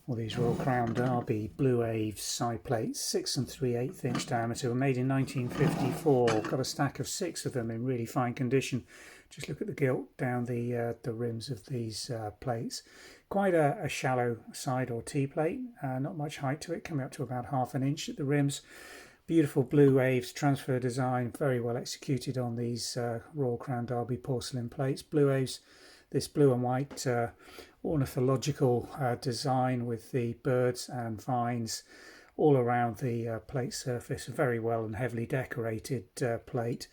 All these Royal Crown Derby Blue Aves side plates, 6 3/8" diameter, were made in 1954. Got a stack of 6 of them in really fine condition. Just look at the gilt down the rims of these plates. Quite a shallow side or T-plate, not much height to it, coming up to about 1/2 inch at the rims. Beautiful Blue Aves transfer design, very well executed on these Royal Crown Derby porcelain plates. Blue Aves, this blue and white ornithological design with the birds and vines all around the plate surface. Very well and heavily decorated plate.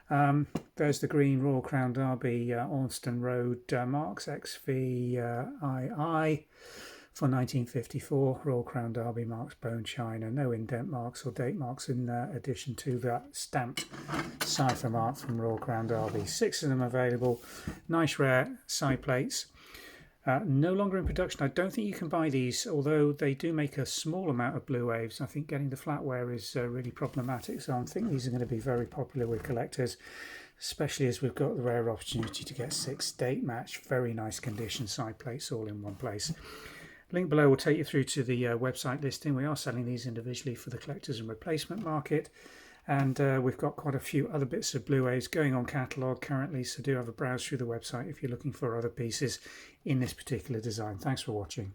There's the green Royal Crown Derby Ormston Road marks XVII for 1954. Royal Crown Derby marks bone china. No indent marks or date marks in addition to that stamped cipher mark from Royal Crown Derby. 6 of them available. Nice rare side plates. No longer in production. I don't think you can buy these, although they do make a small amount of Blue Aves. I think getting the flatware is really problematic, so I think these are going to be very popular with collectors, especially as we've got the rare opportunity to get 6 date match, very nice condition side plates all in one place. Link below will take you through to the website listing. We are selling these individually for the collectors and replacement market, and we've got quite a few other bits of Blue Aves going on catalogue currently, so do have a browse through the website if you're looking for other pieces in this particular design. Thanks for watching.